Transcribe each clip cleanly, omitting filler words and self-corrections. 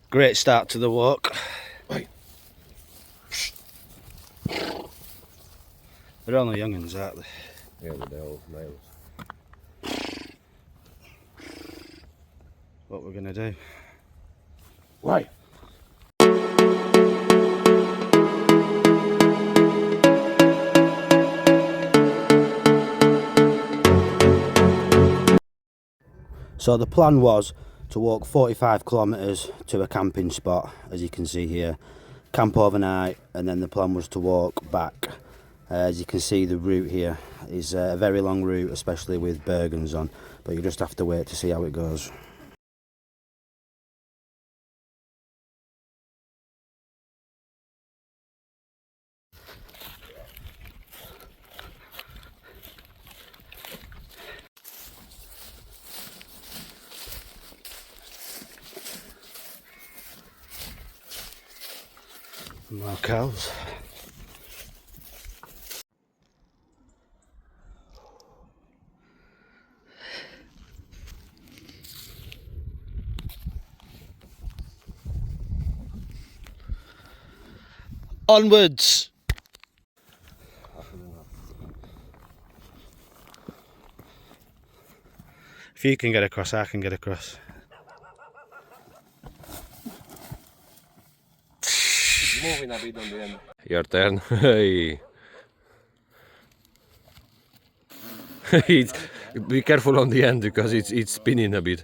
Great start to the walk. Right. They're only young'uns, aren't they? Yeah, they're all males. What we're gonna do. Right. So the plan was to walk 45 kilometres to a camping spot, as you can see here, camp overnight, and then the plan was to walk back. As you can see, the route here is a very long route, especially with bergens on, but you just have to wait to see how it goes. More cows. Onwards! If you can get across, I can get across. Moving a bit on the end. Your turn. Hey. Be careful on the end because it's spinning a bit.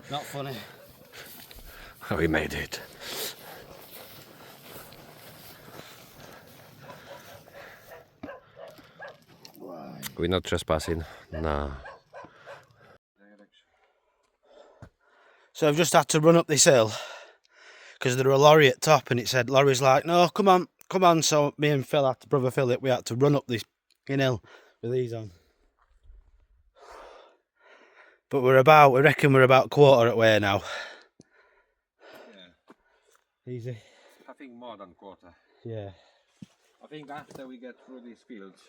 Not funny. We made it. We're not trespassing. Nah. So I've just had to run up this hill because there were a lorry at top, and it said, lorry's like, no, come on. So me and brother Philip, we had to run up this hill with these on. But we reckon we're about quarter of the way now. Yeah. Easy. I think more than quarter. Yeah. I think after we get through these fields,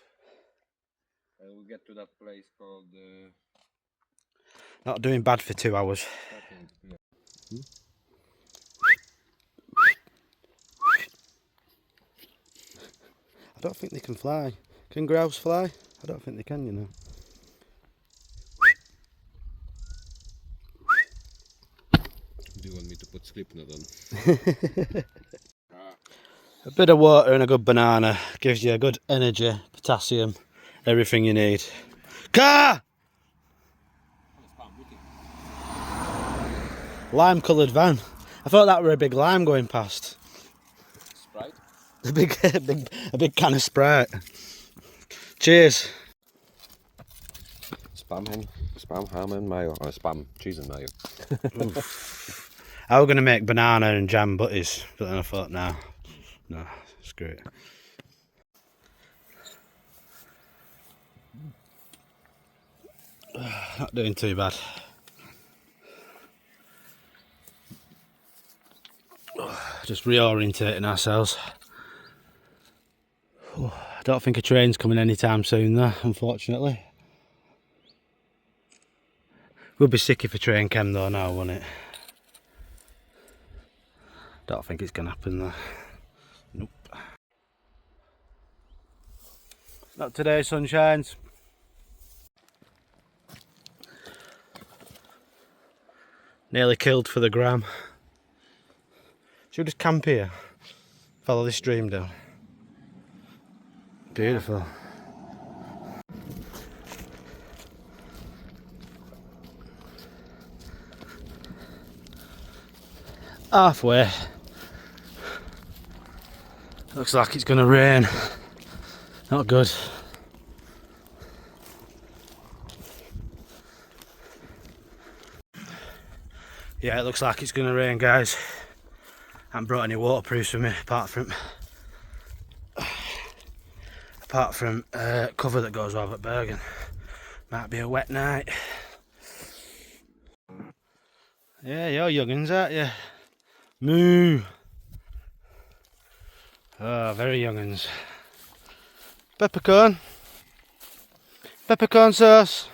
we'll get to that place called... Not doing bad for 2 hours. I don't think they can fly. Can grouse fly? I don't think they can, you know. Do you want me to put Slipknot on? A bit of water and a good banana gives you a good energy, potassium, everything you need. Car! Lime coloured van. I thought that were a big lime going past. Sprite? A big can of Sprite. Cheers. Spam, ham and mayo. Or spam, cheese and mayo. I was going to make banana and jam butties, but then I thought, no, screw it. Not doing too bad. Just reorientating ourselves. I don't think a train's coming anytime soon though, unfortunately. We'll be sick if a train came though now, won't it? Don't think it's gonna happen though. Nope. Not today, sunshines. Nearly killed for the gram. Should we just camp here? Follow this stream down. Beautiful. Halfway. Looks like it's gonna rain. Not good. Yeah, it looks like it's gonna rain, guys. I haven't brought any waterproofs with me apart from cover that goes over at Bergen. Might be a wet night. Yeah, you're young'uns, aren't you? Moo. Oh, very young'uns. Peppercorn. Peppercorn sauce.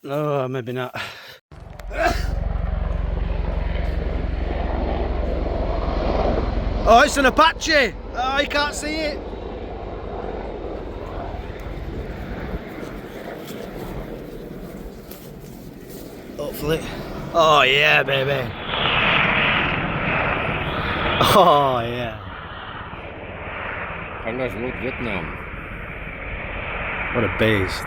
No, maybe not. Oh, it's an Apache! Oh, you can't see it! Hopefully. Oh yeah, baby! Oh yeah! Anders not Vietnam. What a beast.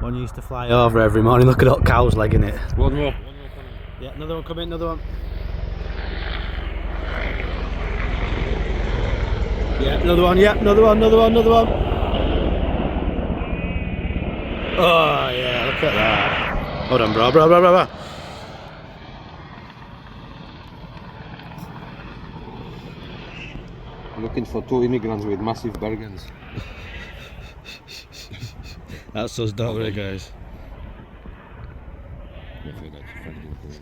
One used to fly over every morning. Look at that cow's legging it. One more. Yeah, another one coming, another one. Yeah, another one, yeah, another one, another one, another one. Oh yeah, look at that. Hold on, bro. Looking for 2 immigrants with massive bergens. That's us, don't worry, guys.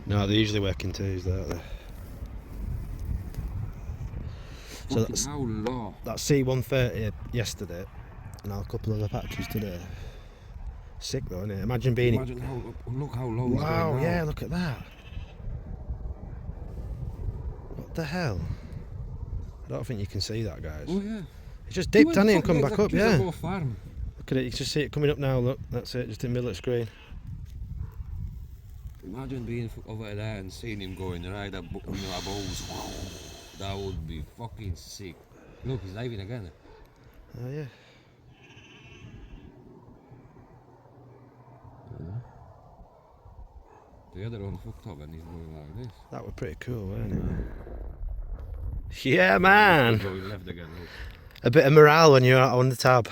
No, they're usually working twos, aren't they? So that's C-130 yesterday, and now a couple of Apaches today. Sick though, isn't it? Imagine being... Look how low he's going now. Wow, yeah, look at that. What the hell? I don't think you can see that, guys. Oh yeah. It just dipped, hasn't it, and come back up, yeah. Farm. Look at it, you can just see it coming up now, look. That's it, just in the middle of the screen. Imagine being over there and seeing him going right up, above. That would be fucking sick. Look, he's diving again. Oh yeah. The other one hooked up and he's going like this. That was pretty cool, wasn't it? Yeah, man. Going left again. Look. A bit of morale when you're out on the tab.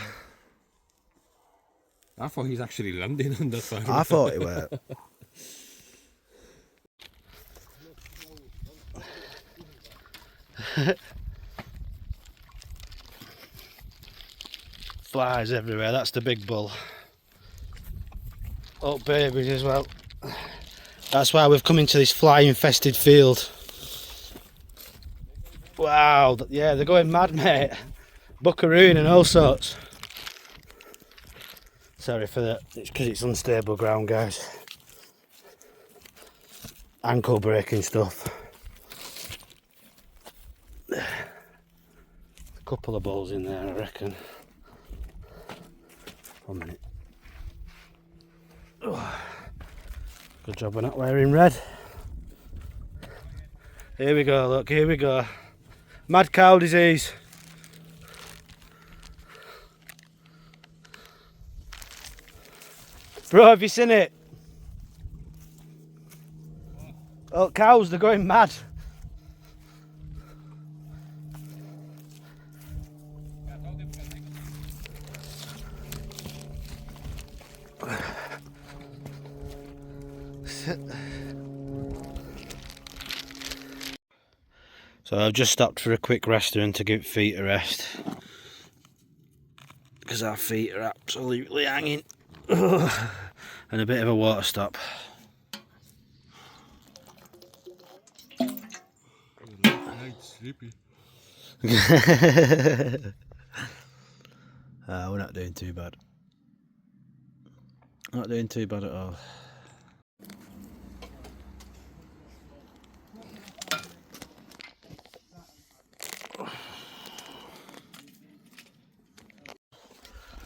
I thought he's actually landing on that farm. I thought it were. Flies everywhere, that's the big bull. Oh, babies as well. That's why we've come into this fly infested field. Wow, yeah, they're going mad, mate. Buckaroo and all sorts. Sorry for that, it's because it's unstable ground, guys. Ankle breaking stuff. A couple of balls in there, I reckon. 1 minute. Oh, good job we're not wearing red. Here we go, look, here we go. Mad cow disease. Bro, have you seen it? Oh, cows, they're going mad. So I've just stopped for a quick restaurant to give feet a rest because our feet are absolutely hanging. And a bit of a water stop. Sleepy. We're not doing too bad. Not doing too bad at all.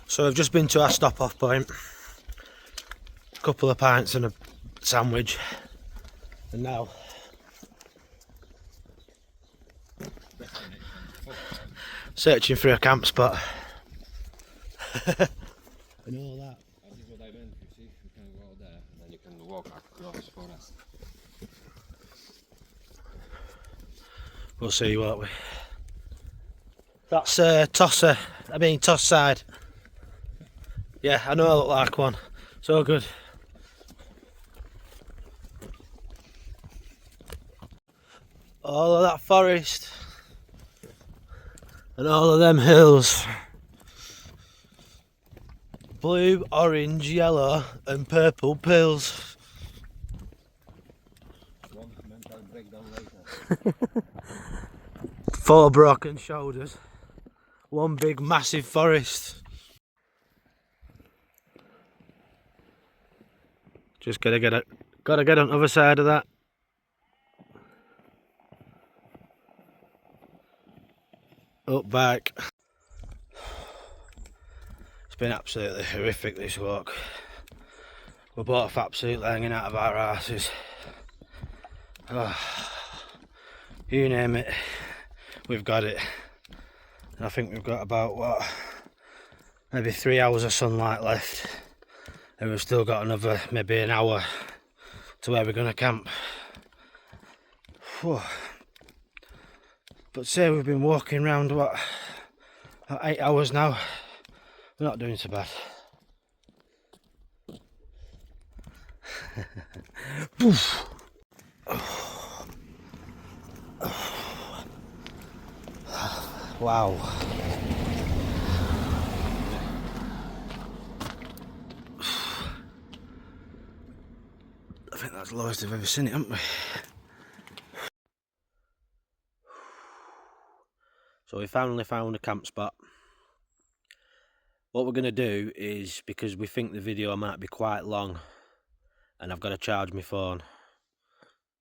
So I've just been to our stop off point. A couple of pints and a sandwich. And now searching for a camp spot. And all that. This is what I meant, you see, you can go there and then you can walk across forest. We'll see, won't we? That's Toss side. Yeah, I know I look like one. So good. All of that forest. And all of them hills. Blue, orange, yellow and purple pills. One mental breakdown later. 4 broken shoulders. 1 big massive forest. Just gotta get on the other side of that. Up back. It's been absolutely horrific this walk. We're both absolutely hanging out of our asses. Oh, you name it, we've got it. And I think we've got about, what, maybe 3 hours of sunlight left. And we've still got another, maybe an hour to where we're going to camp. Whew. But say we've been walking around, what, 8 hours now. We're not doing so bad. Wow. I think that's the lowest I've ever seen it, haven't we? So we finally found a camp spot. What we're going to do is, because we think the video might be quite long, and I've got to charge my phone,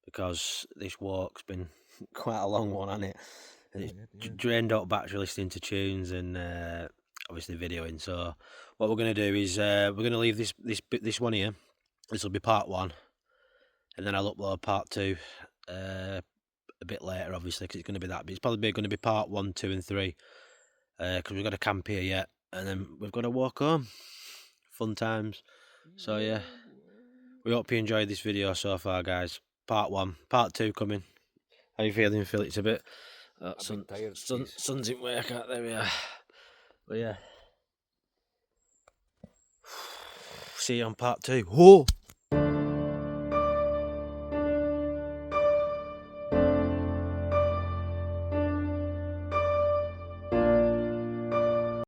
because this walk's been quite a long one, hasn't it? And it's drained out battery listening to tunes and obviously videoing. So what we're going to do is we're going to leave this one here. This will be part 1, and then I'll upload part 2 a bit later, obviously, because it's going to be that. But it's probably going to be part 1, 2, and 3, because we've got to camp here yet, and then we've got to walk home. Fun times. So yeah, we hope you enjoyed this video so far, guys. Part 1, part 2 coming. How you feeling, Phil? It's a bit. Sun's in work out. There we are. But yeah, see you on part 2. Whoa.